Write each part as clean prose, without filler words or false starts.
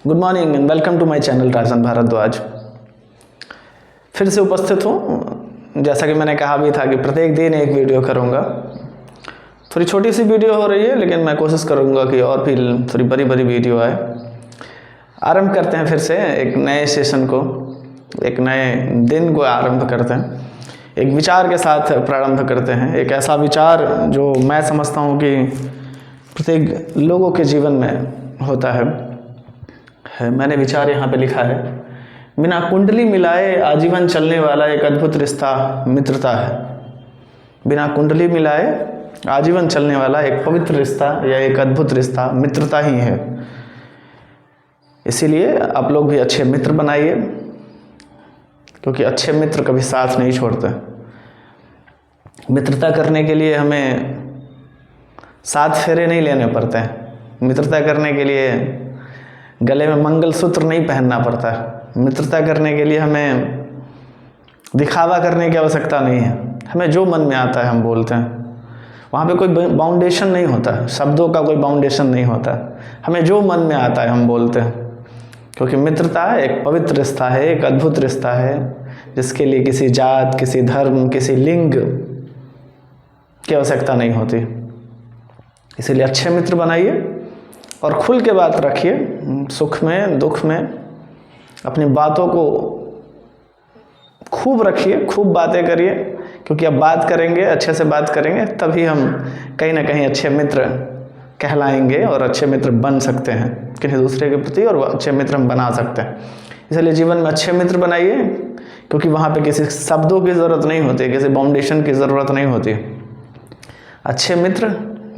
Good morning and welcome to my channel Rajan Bhardwaj. फिर से उपस्थित हूँ। जैसा कि मैंने कहा भी था कि प्रत्येक दिन एक वीडियो करूँगा। थोड़ी छोटी सी वीडियो हो रही है, लेकिन मैं कोशिश करूँगा कि और भी थोड़ी बड़ी बड़ी वीडियो आए। आरंभ करते हैं फिर से एक नए सेशन को, एक नए दिन को आरंभ करते हैं। एक विचार के साथ प्रारंभ करते हैं। एक ऐसा विचार जो मैं समझता हूँ कि प्रत्येक लोगों के जीवन में होता है। मैंने विचार यहाँ पे लिखा है, बिना कुंडली मिलाए आजीवन चलने वाला एक अद्भुत रिश्ता मित्रता है। बिना कुंडली मिलाए आजीवन चलने वाला एक पवित्र रिश्ता या एक अद्भुत रिश्ता मित्रता ही है। इसीलिए आप लोग भी अच्छे मित्र बनाइए, क्योंकि अच्छे मित्र कभी साथ नहीं छोड़ते। मित्रता करने के लिए हमें 7 फेरे नहीं लेने पड़ते हैं। मित्रता करने के लिए गले में मंगलसूत्र नहीं पहनना पड़ता है। मित्रता करने के लिए हमें दिखावा करने की आवश्यकता नहीं है। हमें जो मन में आता है हम बोलते हैं। वहाँ पे कोई बाउंडेशन नहीं होता है, शब्दों का कोई बाउंडेशन नहीं होता है। हमें जो मन में आता है हम बोलते हैं, क्योंकि मित्रता एक पवित्र रिश्ता है, एक अद्भुत रिश्ता है, जिसके लिए किसी जात, किसी धर्म, किसी लिंग की आवश्यकता नहीं होती। इसीलिए अच्छे मित्र बनाइए और खुल के बात रखिए। सुख में दुख में अपनी बातों को खूब रखिए, खूब बातें करिए, क्योंकि अब बात करेंगे, अच्छे से बात करेंगे, तभी हम कहीं ना कहीं अच्छे मित्र कहलाएंगे और अच्छे मित्र बन सकते हैं किसी दूसरे के प्रति, और अच्छे मित्र हम बना सकते हैं। इसलिए जीवन में अच्छे मित्र बनाइए, क्योंकि वहाँ पे किसी शब्दों की ज़रूरत नहीं होती, किसी बाउंडेशन की ज़रूरत नहीं होती। अच्छे मित्र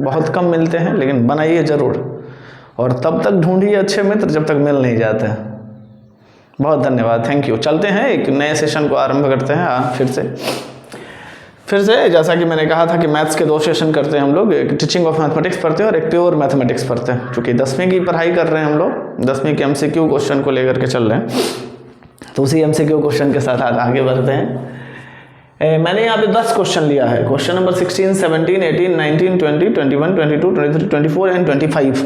बहुत कम मिलते हैं, लेकिन बनाइए ज़रूर, और तब तक ढूंढिए अच्छे मित्र जब तक मिल नहीं जाते हैं। बहुत धन्यवाद, थैंक यू। चलते हैं, एक नए सेशन को आरंभ करते हैं। फिर से जैसा कि मैंने कहा था कि मैथ्स के 2 सेशन करते हैं हम लोग। एक टीचिंग ऑफ मैथमेटिक्स पढ़ते हैं और एक प्योर मैथमेटिक्स पढ़ते हैं। चूँकि 10वीं की पढ़ाई कर रहे हैं हम लोग, 10वीं के MCQ क्वेश्चन को लेकर के चल रहे हैं, तो उसी MCQ क्वेश्चन के साथ आगे बढ़ते हैं। मैंने यहाँ पे 10 क्वेश्चन लिया है। Question number 16, 17, 18, 19, 20, 21, 22, 23, 24 and 25।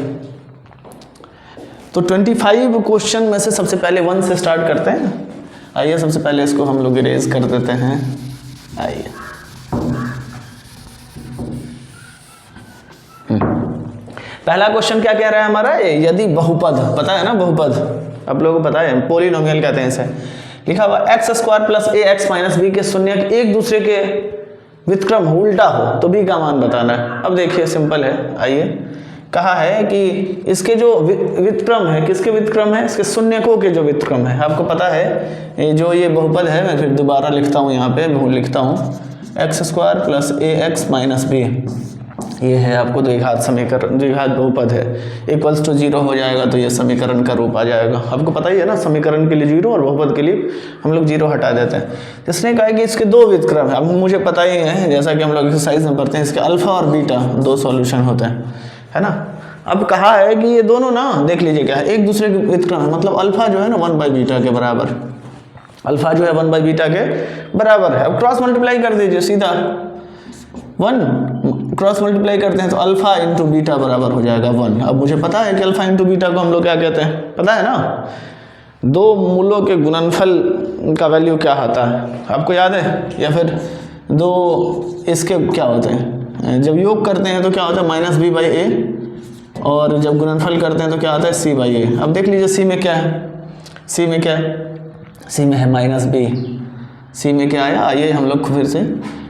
तो 25 क्वेश्चन में से सबसे पहले 1 से स्टार्ट करते हैं। आइए, सबसे पहले इसको हम लोग इरेज कर देते हैं। आइए, पहला क्वेश्चन क्या कह रहा है हमारा? यदि बहुपद, पता है ना बहुपद, आप लोगों को पता है, पोलिनोमियल कहते हैं इसे। लिखा हुआ x² + ax - b के शून्य एक दूसरे के व्युत्क्रम उल्टा हो तो b का मान बताना है। अब देखिए, सिंपल है। आइए, कहा है कि इसके जो व्युत्क्रम है, किसके व्युत्क्रम है? इसके शून्यकों के जो व्युत्क्रम है। आपको पता है जो ये बहुपद है, मैं फिर दोबारा लिखता हूँ, यहाँ पे लिखता हूँ x² + ax - b। ये है आपको द्विघात समीकरण, द्विघात बहुपद है। = 0 हो जाएगा तो ये समीकरण का रूप आ जाएगा। आपको पता ही है ना, समीकरण के लिए 0 और बहुपद के लिए हम लोग 0 हटा देते हैं। इसने कहा कि इसके 2 व्युत्क्रम है। अब मुझे पता ही है, जैसा कि हम लोग एक्सरसाइज में पढ़ते हैं, इसके अल्फा और बीटा 2 सॉल्यूशन होते हैं, है ना। अब कहा है कि ये दोनों ना, देख लीजिए क्या है, एक दूसरे के व्युत्क्रम है। मतलब अल्फा जो है ना 1/β के बराबर, अल्फा जो है 1/β के बराबर है। अब क्रॉस मल्टीप्लाई कर दीजिए सीधा, 1 क्रॉस मल्टीप्लाई करते हैं तो अल्फा × बीटा बराबर हो जाएगा 1। अब मुझे पता है कि अल्फा × बीटा को हम लोग क्या कहते हैं, पता है ना? 2 मूलों के गुणनफल का वैल्यू क्या होता है, आपको याद है? या फिर 2 इसके क्या होते हैं? जब योग करते हैं तो क्या होता है? -b/a, और जब गुणनफल करते हैं तो क्या होता है? c/a। अब देख लीजिए c में क्या है, c में क्या है? c में है -b। c में क्या आया? आइए हम लोग फिर से,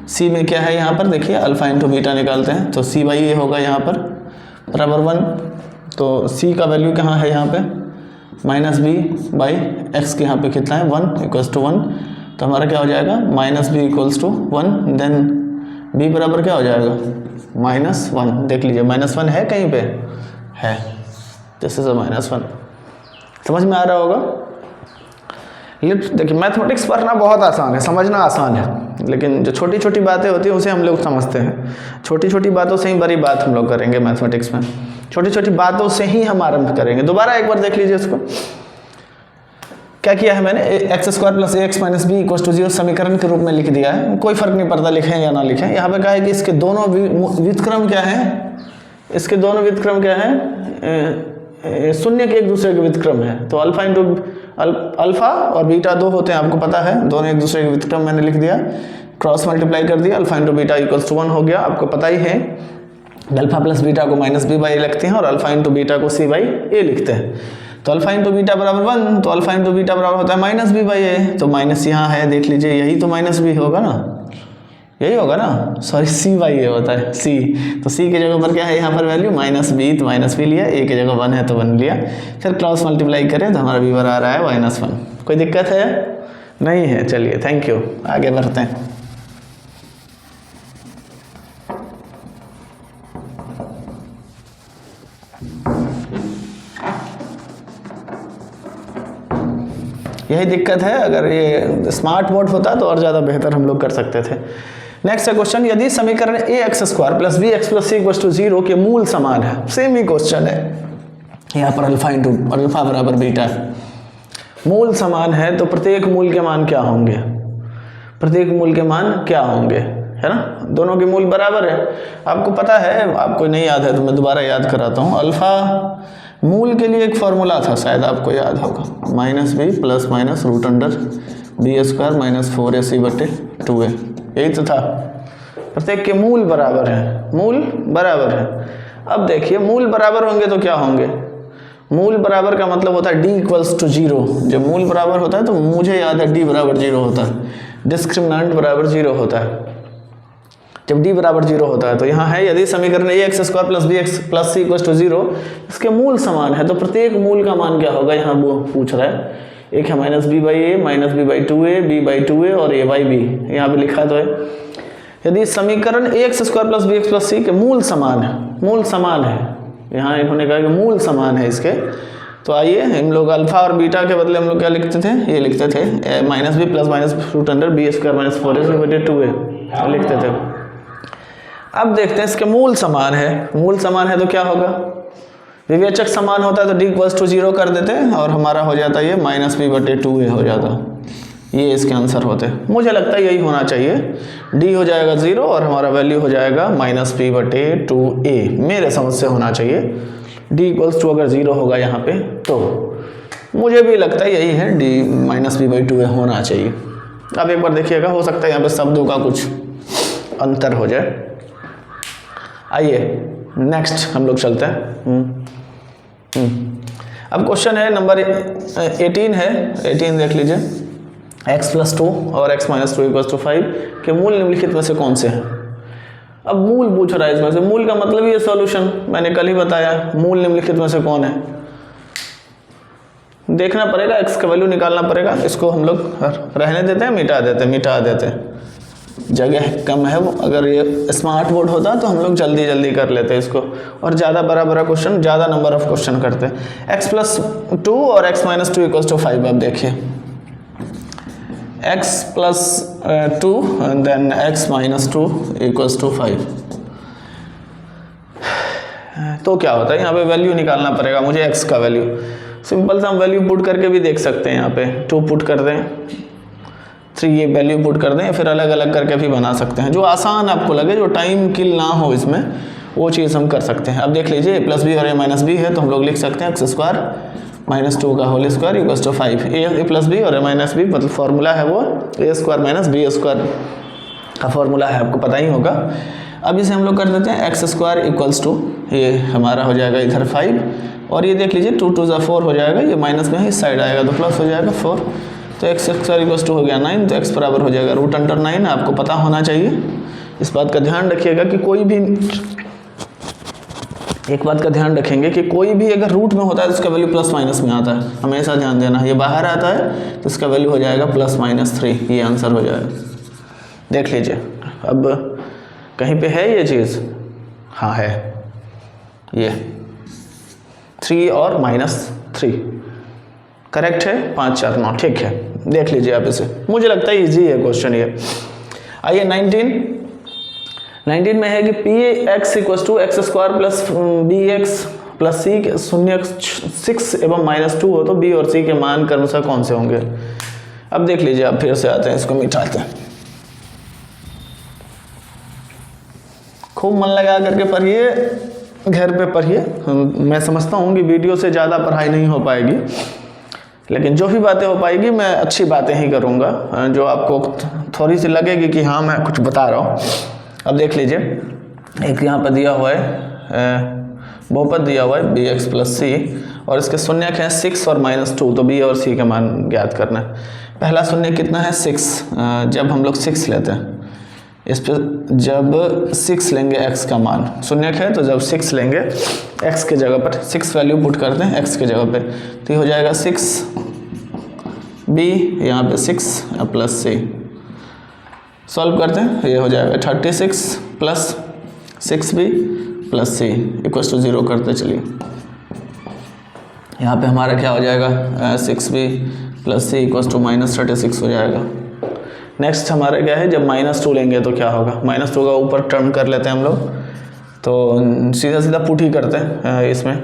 c में क्या है यहाँ पर? देखिए, अल्फा × बीटा निकालते हैं तो c/a होगा यहाँ पर बराबर 1। तो c का वैल्यू कहाँ है यहाँ पे? -b/x के यहाँ पे कितना है? 1 = 1। तो हमारा क्या हो जाएगा? -b = 1, देन b बराबर क्या हो जाएगा? -1। देख लीजिए, -1 है कहीं पे? है, दिस इज अ -1। समझ में आ रहा होगा? देखिए, मैथमेटिक्स पढ़ना बहुत आसान है, समझना आसान है, लेकिन जो छोटी छोटी बातें होती हैं उसे हम लोग समझते हैं। छोटी छोटी बातों से ही बड़ी बात हम लोग करेंगे मैथमेटिक्स में। छोटी छोटी बातों से ही हम आरंभ करेंगे। दोबारा एक बार देख लीजिए इसको, क्या किया है मैंने? x² + ax - b = 0 समीकरण के रूप में लिख दिया है। कोई फर्क नहीं पड़ता लिखें या ना लिखें। यहाँ पे कहा है कि इसके दोनों व्युत्क्रम क्या है? इसके दोनों व्युत्क्रम क्या है? शून्य के एक दूसरे के व्युत्क्रम है। तो अल्फा इंटू अल्फा और बीटा दो होते हैं, आपको पता है, दोनों एक दूसरे के व्युत्क्रम मैंने लिख दिया, क्रॉस मल्टीप्लाई कर दिया, alpha into beta equals to 1 हो गया। आपको पता ही है अल्फा प्लस बीटा को माइनस बी बाई ए लिखते हैं और अल्फा इंटू बीटा को सी बाई ए लिखते हैं। तो अल्फा इंटू बीटा बराबर 1, तो अल्फा इंटू बीटा बराबर होता है माइनस बी बाई ए। तो माइनस यहाँ है, देख लीजिए, यही तो माइनस बी होगा ना, यही होगा ना, सॉरी सी बाई ए होता है, सी। तो सी की जगह पर क्या है यहाँ पर वैल्यू माइनस बी, तो माइनस बी लिया, ए की जगह 1 है तो 1 लिया, फिर क्रॉस मल्टीप्लाई करें तो हमारा बी बराबर आ रहा है -1। कोई दिक्कत है? नहीं है। चलिए थैंक यू, आगे बढ़ते हैं। यही दिक्कत है, अगर ये स्मार्ट मोड होता तो और ज़्यादा बेहतर हम लोग कर सकते थे। नेक्स्ट है क्वेश्चन, यदि समीकरण ax² + bx + c = 0 के मूल समान है, सेम ही क्वेश्चन है, यहाँ पर अल्फा इंटू अल्फा बराबर बीटा है, मूल समान है तो प्रत्येक मूल के मान क्या होंगे? प्रत्येक मूल के मान क्या होंगे, है ना, दोनों के मूल बराबर है। आपको पता है, आपको नहीं याद है तो मैं दोबारा याद कराता हूँ। अल्फा मूल के लिए एक फॉर्मूला था, शायद आपको याद होगा, -b ± (b²- 4ac/2a), यही तो था। प्रत्येक के मूल बराबर है, मूल बराबर है। अब देखिए मूल बराबर होंगे तो क्या होंगे? मूल बराबर का मतलब होता है d = 0। जब मूल बराबर होता है तो मुझे याद है d = 0 होता है, डिस्क्रिमिनेंट बराबर 0 होता है जब d = 0 होता है। तो यहाँ है यदि समीकरण ax² + bx + c = 0 इसके मूल समान है तो प्रत्येक मूल का मान क्या होगा, यहाँ वो पूछ रहा है। एक है -b/a, -b/2a, b/2a और a/b, यहाँ पे लिखा तो है। यदि समीकरण ax² + bx + c के मूल समान है, मूल समान है, यहाँ इन्होंने कहा कि मूल समान है इसके, तो आइए हम लोग अल्फा और बीटा के बदले हम लोग क्या लिखते थे, ये लिखते थे -b ± (b²- 4ac/2a) लिखते थे। अब देखते हैं इसके मूल समान है, मूल समान है तो क्या होगा, विवेचक समान होता है तो d = 0 कर देते हैं और हमारा हो जाता है ये -b/2a हो जाता। ये इसके आंसर होते, मुझे लगता है यही होना चाहिए, d हो जाएगा 0 और हमारा वैल्यू हो जाएगा -b/2a, मेरे समझ से होना चाहिए। d = अगर 0 होगा यहाँ पे तो मुझे भी लगता है यही है, d -b/2a होना चाहिए। अब एक बार देखिएगा, हो सकता है यहाँ पे शब्दों का कुछ अंतर हो जाए। आइए नेक्स्ट हम लोग चलते हैं। अब क्वेश्चन है नंबर 18 है, 18 देख लीजिए, x + 2 और x - 2 = 5 के मूल निम्नलिखित में से कौन से हैं? अब मूल पूछ रहा है इसमें से, मूल का मतलब ये सॉल्यूशन, मैंने कल ही बताया, मूल निम्नलिखित में से कौन है, देखना पड़ेगा, x का वैल्यू निकालना पड़ेगा। इसको हम लोग रहने देते हैं, मिटा देते हैं, जगह कम है वो, अगर ये स्मार्ट बोर्ड होता तो हम लोग जल्दी जल्दी कर लेते हैं इसको, और ज़्यादा बड़ा क्वेश्चन, ज़्यादा नंबर ऑफ क्वेश्चन करते हैं। x + 2 और x - 2 = 5। अब देखिए x + 2 and then x - 2 = 5, तो क्या होता है, यहाँ पे वैल्यू निकालना पड़ेगा मुझे x का वैल्यू। सिंपल सा हम वैल्यू पुट करके भी देख सकते हैं, यहाँ पे 2 पुट कर दें, 3 ये वैल्यू पुट कर दें, फिर अलग अलग करके भी बना सकते हैं, जो आसान आपको लगे, जो टाइम किल ना हो इसमें, वो चीज़ हम कर सकते हैं। अब देख लीजिए a + b और a - b है तो हम लोग लिख सकते हैं x² - 2 = 5। a + b और a - b मतलब फॉर्मूला है वो a² - b² का फॉर्मूला है, आपको पता ही होगा। अब इसे हम लोग कर देते हैं x² = ये हमारा हो जाएगा इधर 5, और ये देख लीजिए 2 × 2 = 4 हो जाएगा, ये माइनस में है, इस साइड आएगा तो प्लस हो जाएगा 4, तो x² = हो गया 9, तो x बराबर हो जाएगा √9। आपको पता होना चाहिए, इस बात का ध्यान रखिएगा कि कोई भी, एक बात का ध्यान रखेंगे कि कोई भी अगर रूट में होता है तो इसका वैल्यू प्लस माइनस में आता है, हमेशा ध्यान देना। ये बाहर आता है तो इसका वैल्यू हो जाएगा +-3, ये आंसर हो जाएगा। देख लीजिए, अब कहीं पे है ये चीज़, हाँ है, ये 3 और -3 करेक्ट है, 5 4 9 ठीक है। देख लीजिए आप इसे, मुझे लगता है इजी है क्वेश्चन ये। आइए 19 में है कि px = x² + bx + c के 0 6 एवं -2 हो तो b और c के मान क्रमशः कौन से होंगे। अब देख लीजिए, आप फिर से आते हैं, इसको मिटाते हैं, खूब मन लगा करके पढ़िए, घर पे पढ़िए। मैं समझता हूँ कि वीडियो से ज़्यादा पढ़ाई नहीं हो पाएगी, लेकिन जो भी बातें हो पाएगी मैं अच्छी बातें ही करूँगा, जो आपको थोड़ी सी लगेगी कि हाँ मैं कुछ बता रहा हूँ। अब देख लीजिए, एक यहाँ पर दिया हुआ है बहुपद दिया हुआ है bx प्लस सी, और इसके शून्यक हैं 6 और -2, तो b और c का मान ज्ञात करना है। पहला शून्य कितना है 6, जब हम लोग 6 लेते हैं इस पर, जब 6 लेंगे x का मान, शून्यक है तो जब 6 लेंगे x के जगह पर 6 वैल्यू पुट करते हैं x के जगह पे, तो ये हो जाएगा 6b यहाँ पे 6 प्लस c, सॉल्व करते हैं, ये हो जाएगा 36 plus 6b plus c equals to 0 करते चलिए। यहाँ पे हमारा क्या हो जाएगा 6b plus c equals to -36 हो जाएगा। नेक्स्ट हमारा क्या है, जब -2 लेंगे तो क्या होगा, -2 का ऊपर टर्म कर लेते हैं हम लोग, तो सीधा सीधा पुट ही करते हैं, इसमें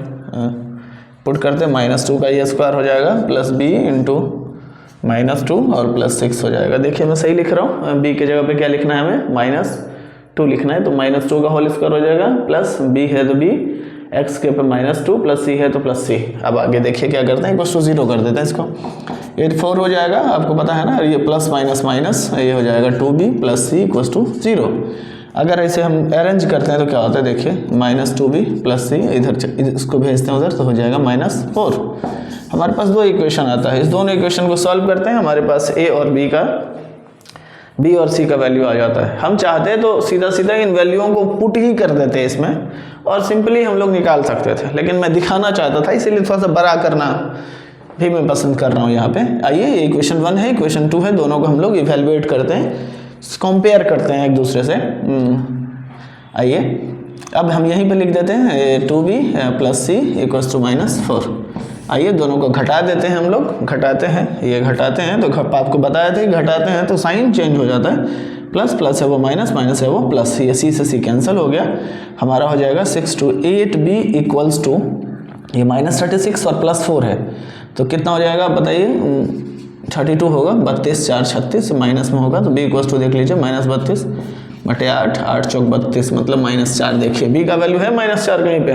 पुट करते हैं, -2 का ये स्क्वायर हो जाएगा प्लस b इंटू -2 और प्लस 6 हो जाएगा। देखिए मैं सही लिख रहा हूँ, b के जगह पे क्या लिखना है हमें -2 लिखना है, तो -2 का होल स्क्वायर हो जाएगा प्लस b है तो b, x के ऊपर -2 प्लस c है तो प्लस c। अब आगे देखिए क्या करते हैं, इक्वल टू 0 कर देते हैं इसको, 84 हो जाएगा, आपको पता है ना, ये प्लस माइनस माइनस ये हो जाएगा 2b plus c equal to 0। अगर ऐसे हम अरेंज करते हैं तो क्या होता है, देखिए -2b प्लस c, इधर इसको भेजते हैं उधर तो हो जाएगा -4। हमारे पास दो इक्वेशन आता है, इस दोनों इक्वेशन को सॉल्व करते हैं, हमारे पास a और b और c का वैल्यू आ जाता है। हम चाहते हैं तो सीधा सीधा इन वैल्यूओं को पुट ही कर देते हैं इसमें, और सिंपली हम लोग निकाल सकते थे, लेकिन मैं दिखाना चाहता था इसीलिए थोड़ा सा बड़ा करना भी मैं पसंद कर रहा हूँ यहाँ पे। आइए, ये इक्वेशन 1 है, इक्वेशन 2 है, दोनों को हम लोग इवेलुएट करते हैं, कंपेयर करते हैं एक दूसरे से। आइए अब हम यहीं पे लिख देते हैं 2b plus c equals to -4। आइए दोनों को घटा देते हैं हम लोग, घटाते हैं, ये घटाते हैं तो आपको बताया था कि घटाते हैं तो साइन चेंज हो जाता है, प्लस प्लस है वो माइनस, माइनस है वो प्लस, ये c से c कैंसिल हो गया, हमारा हो जाएगा 6 to 8b इक्वल्स टू, ये -36 और +4 है तो कितना हो जाएगा बताइए, 32 होगा, 32 4 36 माइनस में होगा तो b इक्वल्स टू देख लीजिए -32 बटे 8, 8 चौक 32 मतलब -4। देखिए b का वैल्यू है -4 कहीं पे,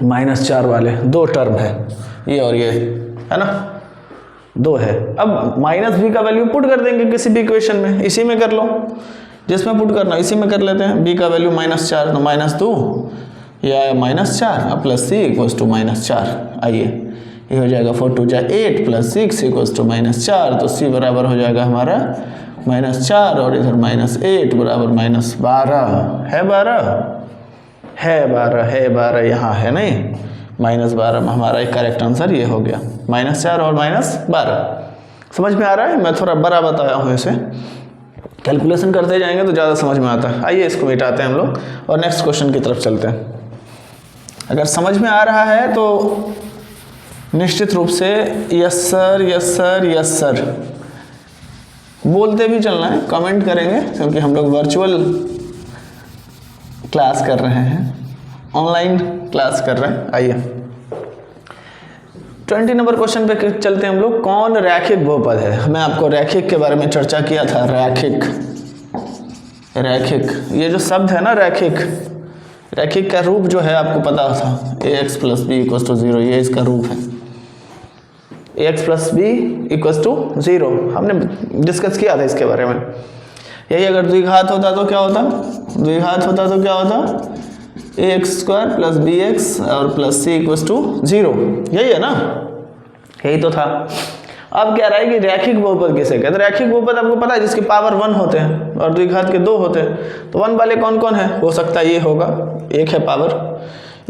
-4 वाले दो टर्म है, ये और ये है ना, दो है। अब -b का वैल्यू पुट कर देंगे किसी भी इक्वेशन में, इसी में कर लो, जिसमें पुट करना इसी में कर लेते हैं। b का वैल्यू -4 तो -2 ये आया -4 अब प्लस c इक्वल्स टू -4। आइए ये हो जाएगा 4 2 8 प्लस 6 इक्वल्स टू -4, तो c बराबर हो जाएगा हमारा -4 और इधर -8 बराबर -12 है, 12 यहाँ है नहीं, -12 हमारा एक करेक्ट आंसर ये हो गया, -4 और -12। समझ में आ रहा है, मैं थोड़ा बड़ा बताया हूँ इसे, कैलकुलेशन करते जाएंगे तो ज़्यादा समझ में आता है। आइए इसको मिटाते हैं हम लोग और नेक्स्ट क्वेश्चन की तरफ चलते हैं। अगर समझ में आ रहा है तो निश्चित रूप से yes sir yes sir yes sir बोलते भी चलना है, कमेंट करेंगे, क्योंकि हम लोग वर्चुअल क्लास कर रहे हैं, ऑनलाइन क्लास कर रहे हैं। आइए 20 नंबर क्वेश्चन पे चलते हैं हम लोग। कौन रैखिक बहुपद है? मैं आपको रैखिक के बारे में चर्चा किया था, रैखिक ये जो शब्द है ना, रैखिक का रूप जो है आपको पता था, ax plus b equals to 0, ये इसका रूप है, ax plus b equals to 0। हमने डिस्कस किया था इसके बारे में। यही अगर द्विघात होता तो क्या होता, द्विघात होता तो क्या होता, ax स्क्वायर प्लस bx और प्लस c इक्वल्स टू 0, यही है ना, यही तो था। अब क्या रहा है कि रैखिक बहुपद किसे कहते हैं? रैखिक बहुपद आपको पता है जिसके पावर 1 होते हैं और द्विघात के 2 होते हैं। तो 1 वाले कौन कौन है? हो सकता है ये होगा, 1 है पावर,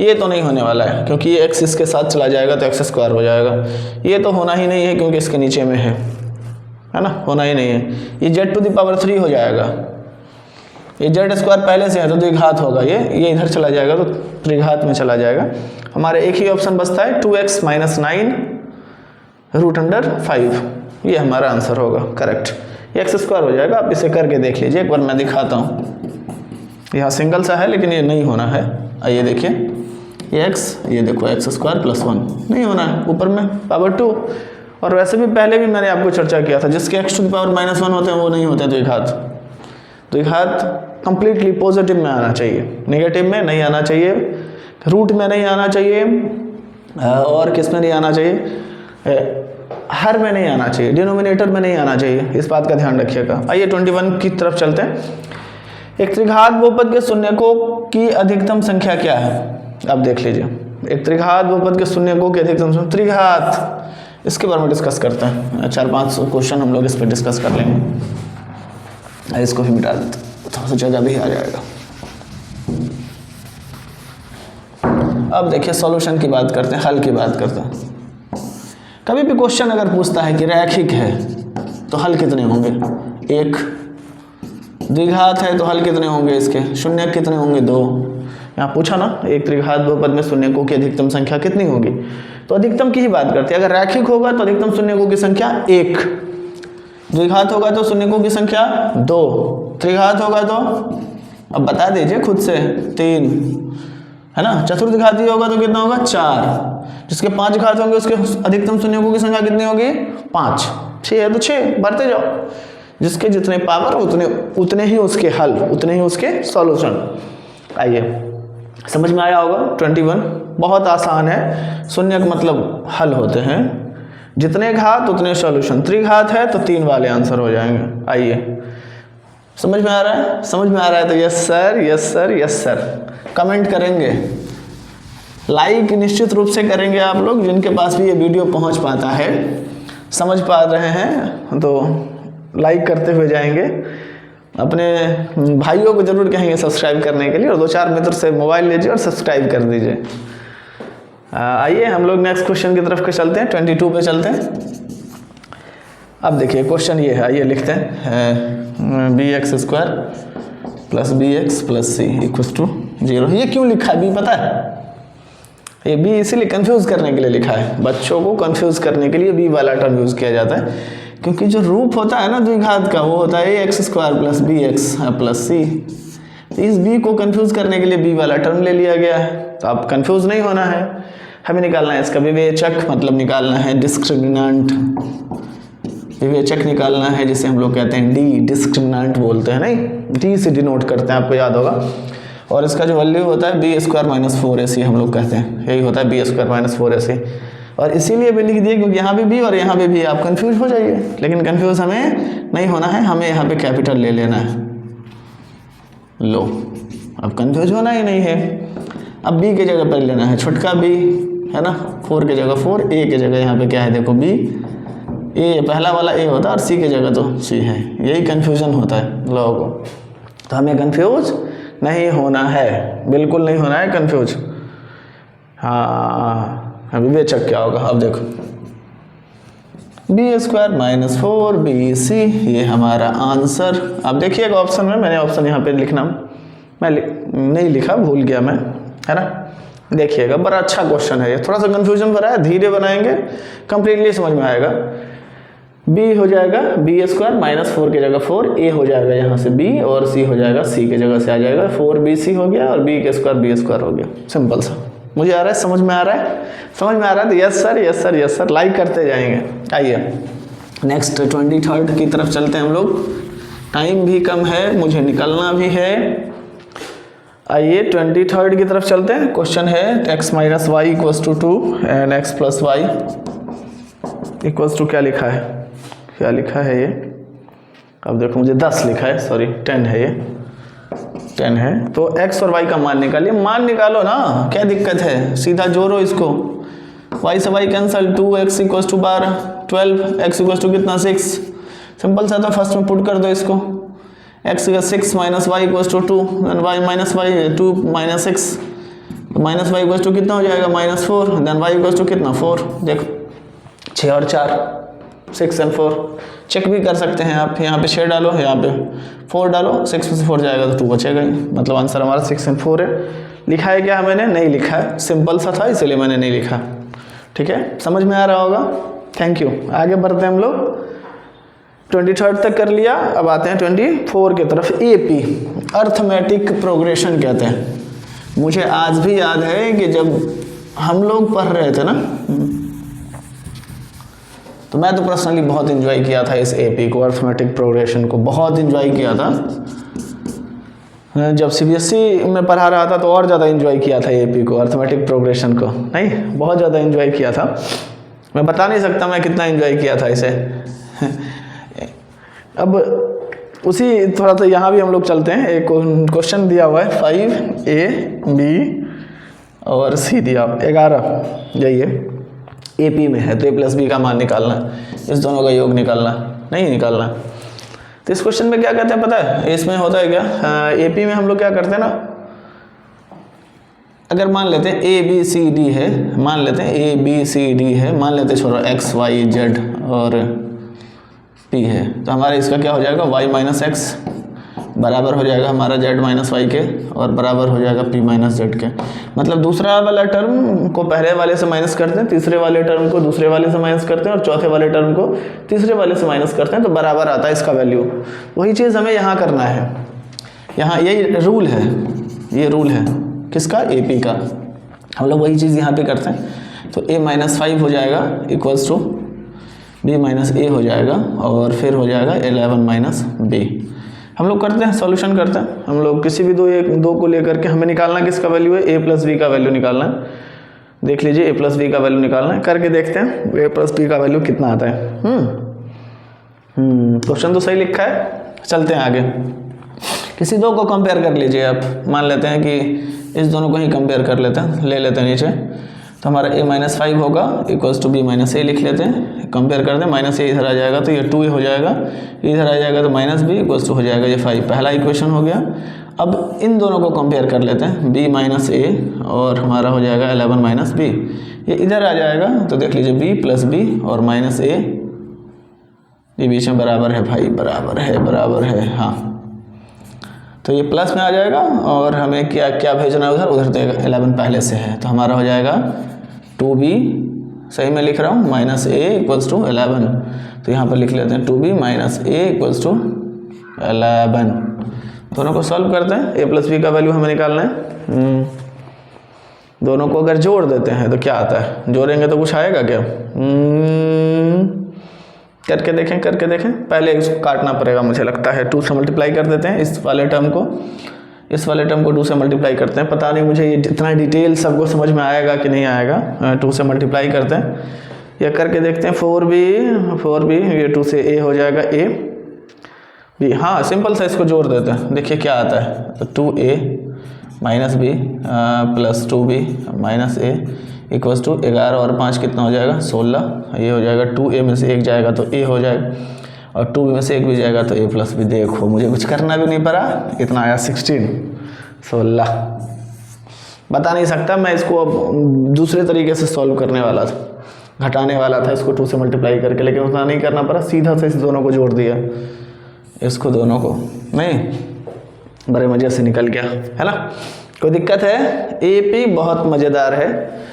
ये तो नहीं होने वाला है क्योंकि ये x इसके साथ चला जाएगा तो x स्क्वायर हो जाएगा, ये तो होना ही नहीं है क्योंकि इसके नीचे में है ना, होना ही नहीं है। ये z टू द पावर 3 हो जाएगा, ये z स्क्वायर पहले से है तो द्विघात होगा, ये इधर चला जाएगा तो त्रिघात में चला जाएगा। हमारे एक ही ऑप्शन बचता है 2x माइनस 9 रूट अंडर 5, ये हमारा आंसर होगा करेक्ट। एक्स स्क्वायर हो जाएगा, आप इसे करके देख लीजिए, एक बार मैं दिखाता हूँ। यहाँ सिंगल सा है लेकिन ये नहीं होना है। आइए देखिए, ये x, ये देखो x स्क्वायर प्लस 1 नहीं होना है, ऊपर में पावर 2। और वैसे भी पहले भी मैंने आपको चर्चा किया था, जिसके x टू द पावर -1 होते हैं वो नहीं होते द्विघात। द्विघात कंप्लीटली पॉजिटिव में आना चाहिए, नेगेटिव में नहीं आना चाहिए, रूट में नहीं आना चाहिए, और किस में नहीं आना चाहिए, हर में नहीं आना चाहिए, डिनोमिनेटर में नहीं आना चाहिए। इस बात का ध्यान रखिएगा। आइए 21 की तरफ चलते हैं। एक त्रिघात बहुपद के शून्यकों की अधिकतम संख्या क्या है? अब देख लीजिए, एक त्रिघात बहुपद के शून्यकों की अधिकतम संख्या, त्रिघात, इसके बारे में डिस्कस करते हैं। 4-5 क्वेश्चन हम लोग इस पर डिस्कस कर लेंगे। इसको भी मिटा देते, थोड़ा सा जगह भी आ जाएगा। अब देखिए सॉल्यूशन की बात करते हैं, हल की बात करते हैं। कभी भी क्वेश्चन अगर पूछता है कि रैखिक है तो हल कितने होंगे? 1। द्विघात है तो हल कितने होंगे इसके? शून्य कितने होंगे? 2। यहाँ पूछा ना, एक त्रिघात बहुपद में शून्यकों की अधिकतम संख्या कितनी होगी, तो अधिकतम की ही बात करते हैं। अगर रैखिक होगा तो अधिकतम शून्यकों की संख्या 1, द्विघात होगा तो शून्यकों की संख्या 2, त्रिघात होगा तो अब बता दीजिए खुद से 3, है ना। चतुर्घाती होगा तो कितना होगा? 4। जिसके 5 घात होंगे उसके अधिकतम शून्यकों की संख्या कितनी होगी? 5। 6 है तो 6 बढ़ते जाओ, जिसके जितने पावर उतने ही उसके हल, उतने ही उसके सॉल्यूशन। आइए समझ में आया होगा। 21 बहुत आसान है, शून्य का मतलब हल होते हैं, जितने घात उतने सॉल्यूशन। त्रिघात है तो 3 वाले आंसर हो जाएंगे। आइए समझ में आ रहा है? समझ में आ रहा है तो yes sir, yes sir, yes sir comment करेंगे, लाइक निश्चित रूप से करेंगे आप लोग, जिनके पास भी ये वीडियो पहुंच पाता है, समझ पा रहे हैं तो लाइक करते हुए जाएंगे। अपने भाइयों को जरूर कहेंगे सब्सक्राइब करने के लिए, और 2-4 मित्र से मोबाइल लीजिए और सब्सक्राइब कर दीजिए। आइए हम लोग नेक्स्ट क्वेश्चन की तरफ चलते हैं, 22 पे चलते हैं। अब देखिए क्वेश्चन ये है, आइए लिखते हैं bx² + bx + c = 0। ये क्यों लिखा है b पता है? ये b इसीलिए कंफ्यूज करने के लिए लिखा है, बच्चों को कंफ्यूज करने के लिए b वाला टर्म यूज किया जाता है, क्योंकि जो रूप होता है ना द्विघात का, वो होता है ax² + bx + c। इस b को कंफ्यूज करने के लिए b वाला टर्म ले लिया गया है। तो आप कंफ्यूज नहीं होना है, हमें निकालना है इसका विवेचक, मतलब निकालना है डिस्क्रिमिनेंट, विवेचक निकालना है, जिसे हम लोग कहते हैं डी, डिस्क्रिमिनेंट बोलते हैं, नहीं डी से डिनोट करते हैं, आपको याद होगा। और इसका जो वैल्यू होता है b² - 4ac हम लोग कहते हैं, यही होता है b² - 4ac। और इसीलिए भी लिख दिए क्योंकि यहाँ भी b और यहाँ भी आप कंफ्यूज हो जाइए, लेकिन कंफ्यूज हमें नहीं होना है, हमें यहाँ पे कैपिटल ले लेना है। लो अब कंफ्यूज होना ही नहीं है। अब b की जगह पर लेना है छोटका b, है ना, 4 की जगह 4, a की जगह यहाँ पे क्या है देखो b, ए पहला वाला ए होता है और सी की जगह तो सी है। यही कन्फ्यूजन होता है लोगों को, तो हमें कंफ्यूज नहीं होना है, बिल्कुल नहीं होना है कंफ्यूज। हाँ विवेचक क्या होगा? अब देखो b² - 4bc, ये हमारा आंसर। अब देखिएगा ऑप्शन में, मैंने ऑप्शन यहाँ पे लिखना मैं नहीं लिखा, भूल गया मैं, है ना। देखिएगा बड़ा अच्छा क्वेश्चन है ये, थोड़ा सा कंफ्यूजन भरा है, धीरे बनाएंगे कंप्लीटली समझ में आएगा। b हो जाएगा b² - 4 की जगह 4, a हो जाएगा यहाँ से b, और c हो जाएगा c की जगह से आ जाएगा 4bc हो गया, और b² b² हो गया। सिंपल सा, मुझे आ रहा है, समझ में आ रहा है? समझ में आ रहा है तो yes sir, yes sir, yes sir like करते जाएंगे। आइए नेक्स्ट 23 की तरफ चलते हैं हम लोग, टाइम भी कम है, मुझे निकलना भी है। आइए 23 की तरफ चलते हैं। क्वेश्चन है x - y = 2 and x + y = क्या लिखा है? क्या लिखा है ये? अब देखो मुझे 10 लिखा है, सॉरी 10 है, ये 10 है। तो x और y का मान निकालिए, मान निकालो ना, क्या दिक्कत है, सीधा जोड़ो इसको, y से y कैंसिल, 2x = 12, 12x = कितना 6, सिंपल सा था, फर्स्ट में पुट कर दो इसको, x का 6 - y = 2, then y - y 2 - 6, minus y = कितना हो जाएगा -4, देन y = कितना 4, देखो 6 और 4 6 और 4 चेक भी कर सकते हैं आप, यहाँ पे 6 डालो, यहाँ पे 4 डालो, 6 में से 4 जाएगा तो 2 बचेगा ही, मतलब आंसर हमारा 6 और 4 है। लिखा है क्या मैंने? नहीं लिखा है, सिंपल सा था इसलिए मैंने नहीं लिखा। ठीक है, समझ में आ रहा होगा, थैंक यू। आगे बढ़ते हैं हम लोग, 23 तक कर लिया, अब आते हैं 24 की तरफ। AP अर्थमेटिक प्रोग्रेशन कहते हैं। मुझे आज भी याद है कि जब हम लोग पढ़ रहे थे ना, तो मैं तो पर्सनली बहुत एंजॉय किया था इस AP को, अर्थमेटिक प्रोग्रेशन को बहुत एंजॉय किया था। जब सीबीएसई में पढ़ा रहा था तो और ज़्यादा एंजॉय किया था एपी को, अर्थमेटिक प्रोग्रेशन को, नहीं बहुत ज़्यादा एंजॉय किया था। मैं बता नहीं सकता मैं कितना एंजॉय किया था इसे। अब उसी थोड़ा सा यहाँ भी हम लोग चलते हैं। एक क्वेश्चन दिया हुआ है 5ab और सी दिया 11, यही है, एपी में है तो a प्लस बी का मान निकालना, इस दोनों का योग निकालना, नहीं निकालना। तो इस क्वेश्चन में क्या कहते हैं पता है, इसमें होता है क्या, एपी में हम लोग क्या करते हैं ना, अगर मान लेते हैं ए बी सी डी है, मान लेते हैं ए बी सी डी है, मान लेते हैं छोड़ो एक्स वाई जेड और पी है, तो हमारा इसका क्या हो जाएगा y माइनस एक्स बराबर हो जाएगा हमारा z माइनस वाई के और बराबर हो जाएगा p माइनस जेड के। मतलब दूसरा वाला टर्म को पहले वाले से माइनस करते हैं, तीसरे वाले टर्म को दूसरे वाले से माइनस करते हैं और चौथे वाले टर्म को तीसरे वाले से माइनस करते हैं, तो बराबर आता है इसका वैल्यू। वही चीज़ हमें यहाँ करना है, यहाँ यही रूल है, ये रूल है किसका, AP का। हम लोग वही चीज़ यहाँ पे करते हैं। तो a माइनस 5 हो जाएगा equals to b minus a हो जाएगा और फिर हो जाएगा 11 माइनस b। हम लोग करते हैं सॉल्यूशन करते हैं, हम लोग किसी भी दो को लेकर के हमें निकालना किसका वैल्यू है, a प्लस बी का वैल्यू निकालना है। देख लीजिए a प्लस बी का वैल्यू निकालना है, करके देखते हैं a प्लस बी का वैल्यू कितना आता है। क्वेश्चन तो सही लिखा है, चलते हैं आगे। किसी दो को कंपेयर कर लीजिए आप, मान लेते हैं कि इस दोनों को ही कंपेयर कर लेते हैं, ले लेते हैं नीचे, तो हमारा a माइनस 5 होगा इक्वल्स टू b माइनस ए लिख लेते हैं, कंपेयर कर दें, माइनस ए इधर आ जाएगा तो ये 2 हो जाएगा, इधर आ जाएगा तो माइनस b इक्वल्स टू हो जाएगा ये 5। पहला इक्वेशन हो गया। अब इन दोनों को कंपेयर कर लेते हैं, b माइनस ए और हमारा हो जाएगा 11 माइनस b, ये इधर आ जाएगा तो देख लीजिए b प्लस बी और माइनस ए, ये बीच में बराबर है भाई, बराबर है हाँ, तो ये प्लस में आ जाएगा और हमें क्या क्या भेजना है उधर तो 11 पहले से है, तो हमारा हो जाएगा 2b, सही में लिख रहा हूँ, माइनस ए इक्वल्स टू 11, तो यहाँ पर लिख लेते हैं 2b minus A equals to 11। दोनों को सॉल्व करते हैं, a प्लस बी का वैल्यू हमें निकालना है। दोनों को अगर जोड़ देते हैं तो क्या आता है, जोड़ेंगे तो कुछ आएगा क्या, करके देखें, पहले इसको काटना पड़ेगा मुझे लगता है। 2 से मल्टीप्लाई कर देते हैं इस वाले टर्म को 2 से मल्टीप्लाई करते हैं। पता नहीं मुझे ये इतना डिटेल सबको समझ में आएगा कि नहीं आएगा। 2 से मल्टीप्लाई करते हैं, यह करके देखते हैं 4b, ये 2 से a हो जाएगा a b, हाँ सिंपल सा इसको जोड़ देते हैं, देखिए क्या आता है, तो 2a minus b plus 2b minus a equals to 11 और 5 कितना हो जाएगा 16, ये हो जाएगा 2a में से 1 जाएगा तो a हो जाएगा और 2b में से 1 भी जाएगा तो a प्लस बी। देखो मुझे कुछ करना भी नहीं पड़ा, इतना आया 16 बता नहीं सकता मैं इसको अब दूसरे तरीके से सॉल्व करने वाला था, घटाने वाला था इसको 2 से मल्टीप्लाई करके, लेकिन उतना नहीं करना पड़ा, सीधा से इस दोनों को जोड़ दिया, इसको दोनों को नहीं, बड़े मज़े से निकल गया है ना। कोई दिक्कत है, AP बहुत मज़ेदार है,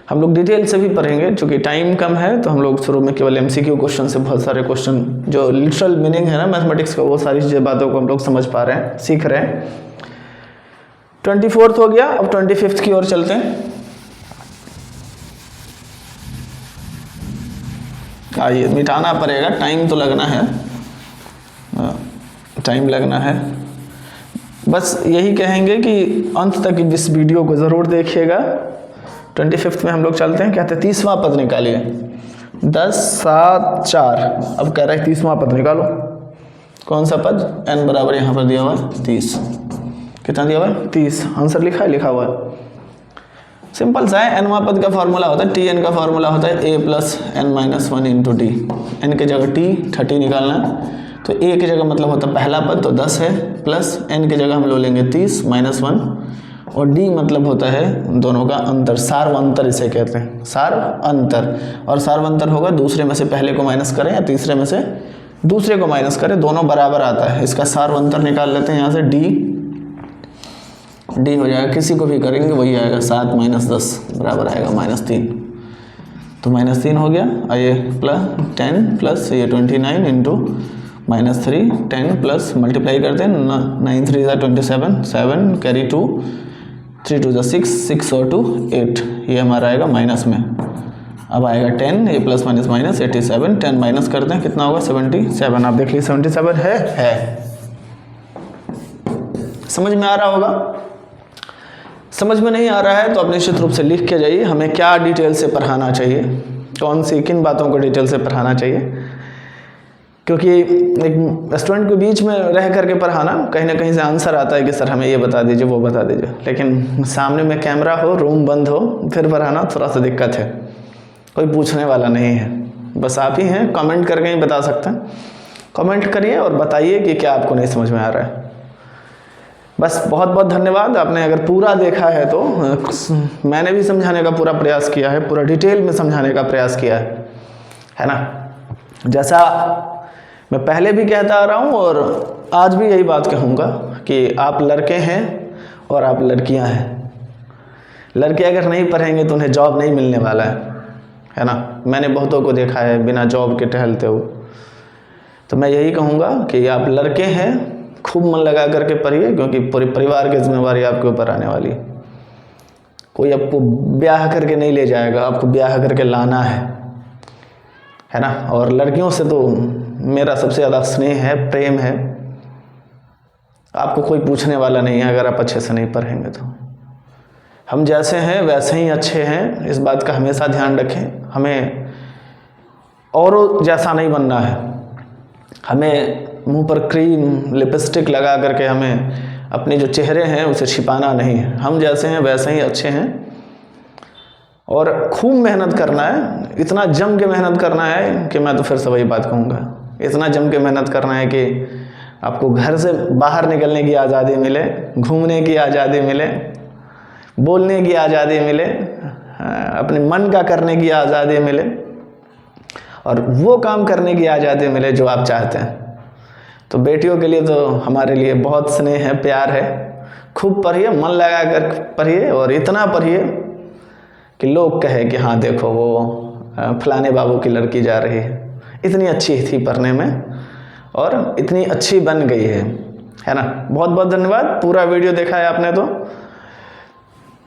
हम लोग डिटेल से भी पढ़ेंगे, चूँकि टाइम कम है तो हम लोग शुरू में केवल MCQ क्वेश्चन से बहुत सारे क्वेश्चन जो लिटरल मीनिंग है ना मैथमेटिक्स का, वो सारी चीज़ें बातों को हम लोग समझ पा रहे हैं, सीख रहे हैं। 24th हो गया, अब 25th की ओर चलते हैं। आइए, मिटाना पड़ेगा, टाइम तो लगना है, टाइम लगना है। बस यही कहेंगे कि अंत तक इस वीडियो को ज़रूर देखिएगा। 25th में हम लोग चलते हैं, कहते हैं 30वां पद निकालिए, 10 7 4। अब कह रहा है 30वां पद निकालो, कौन सा पद, n बराबर यहाँ पर दिया हुआ है 30, कितना दिया हुआ है 30, आंसर लिखा हुआ है, सिंपल सा है। nवां पद का फॉर्मूला होता है tn का फॉर्मूला होता है a plus n minus 1 into T, n के जगह t 30 निकालना है, तो a की जगह मतलब होता है पहला पद तो 10 है, प्लस n की जगह हम लोग लेंगे 30 माइनस 1, और d मतलब होता है दोनों का अंतर, सार्वंतर इसे कहते हैं, सार्वंतर। और सार्वंतर होगा दूसरे में से पहले को माइनस करें या तीसरे में से दूसरे को माइनस करें, दोनों बराबर आता है। इसका सार्वंतर निकाल लेते हैं यहाँ से, d हो जाएगा, किसी को भी करेंगे वही आएगा, 7 माइनस 10 बराबर आएगा -3, तो -3 हो गया। आइए प्लस 10 प्लस ये 29 इंटू -3, 10 प्लस मल्टीप्लाई करते हैं, 9 3 27, 7 कैरी 2, 3 2 6, 6 और 2 8, ये हमारा आएगा माइनस में। अब आएगा 10, ये प्लस माइनस माइनस 87, 10 माइनस करते हैं कितना होगा 77। आप देख लीजिए 77 है समझ में आ रहा होगा। समझ में नहीं आ रहा है तो आप निश्चित रूप से लिख के जाइए, हमें क्या डिटेल से पढ़ाना चाहिए, कौन सी किन बातों को डिटेल से पढ़ाना चाहिए। क्योंकि एक स्टूडेंट के बीच में रह करके पढ़ाना, कहीं ना कहीं से आंसर आता है कि सर हमें ये बता दीजिए वो बता दीजिए, लेकिन सामने में कैमरा हो, रूम बंद हो, फिर पढ़ाना थोड़ा सा दिक्कत है। कोई पूछने वाला नहीं है, बस आप ही हैं, कमेंट करके ही बता सकते हैं। कमेंट करिए और बताइए कि क्या आपको नहीं समझ में आ रहा है। बस बहुत बहुत धन्यवाद। आपने अगर पूरा देखा है तो मैंने भी समझाने का पूरा प्रयास किया है, पूरा डिटेल में समझाने का प्रयास किया है ना। जैसा मैं पहले भी कहता आ रहा हूँ और आज भी यही बात कहूँगा कि आप लड़के हैं और आप लड़कियाँ हैं। लड़के अगर नहीं पढ़ेंगे तो उन्हें जॉब नहीं मिलने वाला है ना। मैंने बहुतों को देखा है बिना जॉब के टहलते हो। तो मैं यही कहूँगा कि आप लड़के हैं, खूब मन लगा करके पढ़िए, क्योंकि पूरे परिवार की जिम्मेवारी आपके ऊपर आने वाली है। कोई आपको ब्याह करके नहीं ले जाएगा, आपको ब्याह करके लाना है ना। और लड़कियों से तो मेरा सबसे ज़्यादा स्नेह है, प्रेम है। आपको कोई पूछने वाला नहीं है अगर आप अच्छे से नहीं पढ़ेंगे तो। हम जैसे हैं वैसे ही अच्छे हैं, इस बात का हमेशा ध्यान रखें। हमें औरों जैसा नहीं बनना है, हमें मुंह पर क्रीम लिपस्टिक लगा करके हमें अपने जो चेहरे हैं उसे छिपाना नहीं है। हम जैसे हैं वैसे ही अच्छे हैं और खूब मेहनत करना है, इतना जम के मेहनत करना है कि मैं तो फिर से वही बात कहूँगा, इतना जम के मेहनत करना है कि आपको घर से बाहर निकलने की आज़ादी मिले, घूमने की आज़ादी मिले, बोलने की आज़ादी मिले, अपने मन का करने की आज़ादी मिले और वो काम करने की आज़ादी मिले जो आप चाहते हैं। तो बेटियों के लिए तो हमारे लिए बहुत स्नेह है, प्यार है। खूब पढ़िए, मन लगा कर पढ़िए और इतना पढ़िए कि लोग कहे कि हाँ देखो वो फलाने बाबू की लड़की जा रही है, इतनी अच्छी थी पढ़ने में और इतनी अच्छी बन गई है ना। बहुत बहुत धन्यवाद। पूरा वीडियो देखा है आपने तो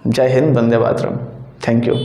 जय हिंद, वंदे मातरम। Thank you.